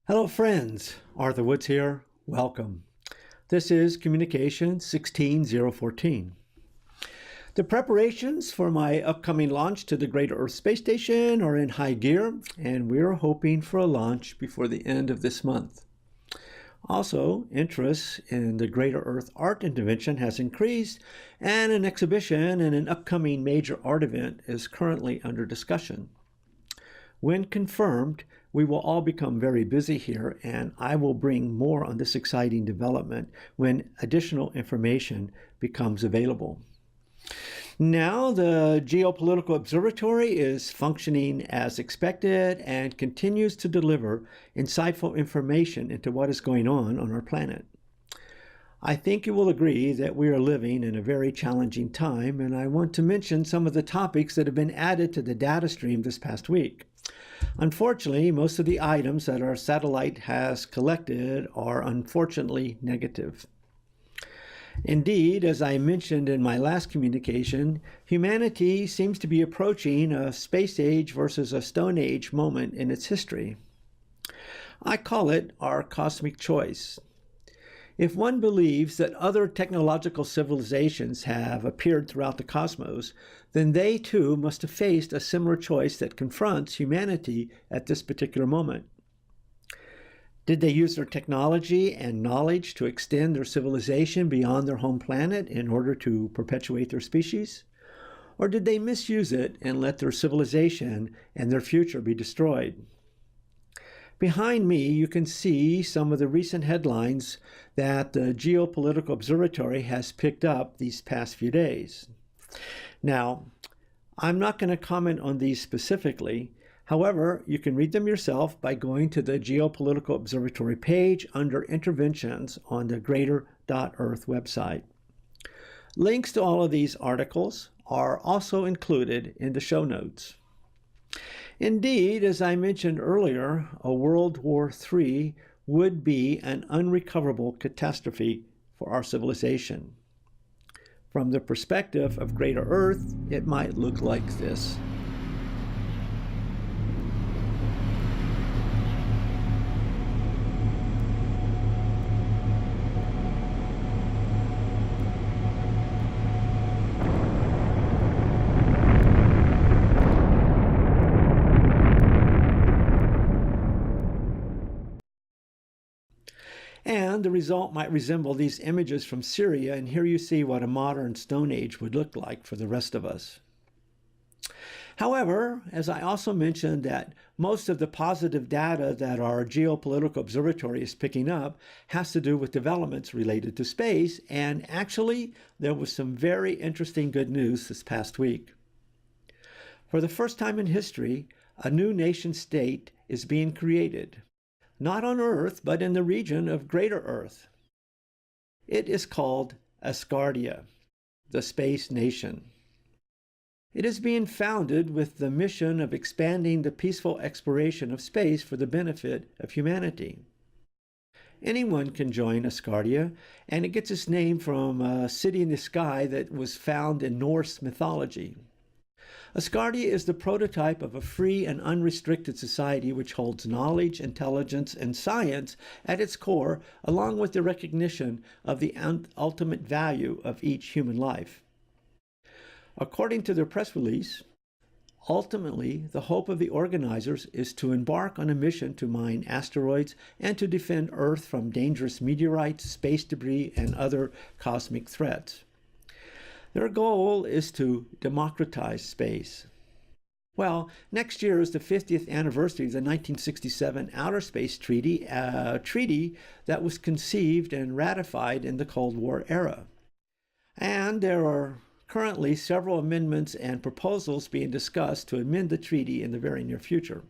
Hello friends, Arthur Woods here. Welcome. This is Communication 16014. The preparations for my upcoming launch to the Greater-Earth space station are in high gear, and we're hoping for a launch before the end of this month. Also, interest in the Greater-Earth art intervention has increased, and an exhibition and an upcoming major art event is currently under discussion. When confirmed, we will all become very busy here, and I will bring more on this exciting development when additional information becomes available. Now, the Geopolitical Observatory is functioning as expected and continues to deliver insightful information into what is going on our planet. I think you will agree that we are living in a very challenging time, and I want to mention some of the topics that have been added to the data stream this past week. Unfortunately, most of the items that our satellite has collected are unfortunately negative. Indeed, as I mentioned in my last communication, humanity seems to be approaching a space age versus a stone age moment in its history. I call it our cosmic choice. If one believes that other technological civilizations have appeared throughout the cosmos, then they too must have faced a similar choice that confronts humanity at this particular moment. Did they use their technology and knowledge to extend their civilization beyond their home planet in order to perpetuate their species? Or did they misuse it and let their civilization and their future be destroyed? Behind me, you can see some of the recent headlines that the Geopolitical Observatory has picked up these past few days. Now, I'm not going to comment on these specifically. However, you can read them yourself by going to the Geopolitical Observatory page under Interventions on the Greater.Earth website. Links to all of these articles are also included in the show notes. Indeed, as I mentioned earlier, a World War III would be an unrecoverable catastrophe for our civilization. From the perspective of Greater-Earth, it might look like this. And the result might resemble these images from Syria, and here you see what a modern Stone Age would look like for the rest of us. However, as I also mentioned, that most of the positive data that our Geopolitical Observatory is picking up has to do with developments related to space, and actually there was some very interesting good news this past week. For the first time in history, a new nation state is being created. Not on Earth, but in the region of Greater-Earth. It is called Asgardia, the space nation. It is being founded with the mission of expanding the peaceful exploration of space for the benefit of humanity. Anyone can join Asgardia, and it gets its name from a city in the sky that was found in Norse mythology. Asgardia is the prototype of a free and unrestricted society which holds knowledge, intelligence, and science at its core, along with the recognition of the ultimate value of each human life. According to their press release, ultimately, the hope of the organizers is to embark on a mission to mine asteroids and to defend Earth from dangerous meteorites, space debris, and other cosmic threats. Their goal is to democratize space. Well, next year is the 50th anniversary of the 1967 Outer Space Treaty, a treaty that was conceived and ratified in the Cold War era. And there are currently several amendments and proposals being discussed to amend the treaty in the very near future.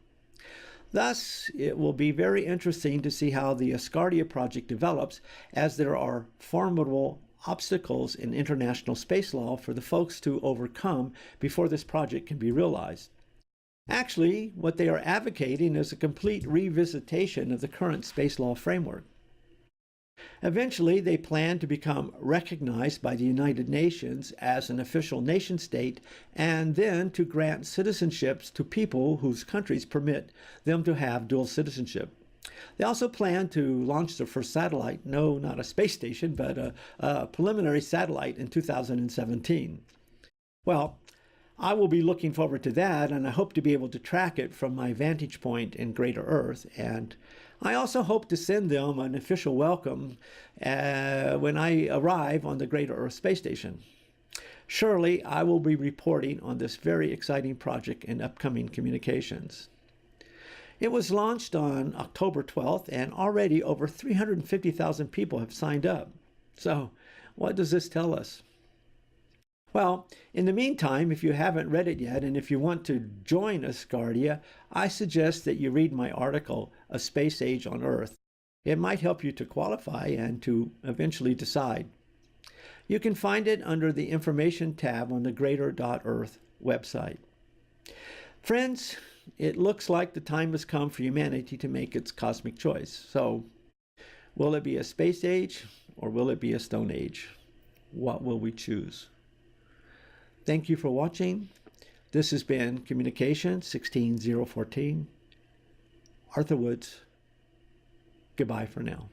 Thus, it will be very interesting to see how the Asgardia project develops, as there are formidable obstacles in international space law for the folks to overcome before this project can be realized. Actually, what they are advocating is a complete revisitation of the current space law framework. Eventually, they plan to become recognized by the United Nations as an official nation state, and then to grant citizenships to people whose countries permit them to have dual citizenship. They also plan to launch their first satellite, no, not a space station, but a preliminary satellite in 2017. Well, I will be looking forward to that, and I hope to be able to track it from my vantage point in Greater.Earth. And I also hope to send them an official welcome when I arrive on the Greater.Earth space station. Surely I will be reporting on this very exciting project in upcoming communications. It was launched on October 12th, and already over 350,000 people have signed up. So what does this tell us? Well, in the meantime, if you haven't read it yet, and if you want to join Asgardia, I suggest that you read my article, A Space Age on Earth. It might help you to qualify and to eventually decide. You can find it under the Information tab on the Greater.Earth website. Friends, it looks like the time has come for humanity to make its cosmic choice. So, will it be a space age or will it be a stone age? What will we choose? Thank you for watching. This has been Communication 16014. Arthur Woods. Goodbye for now.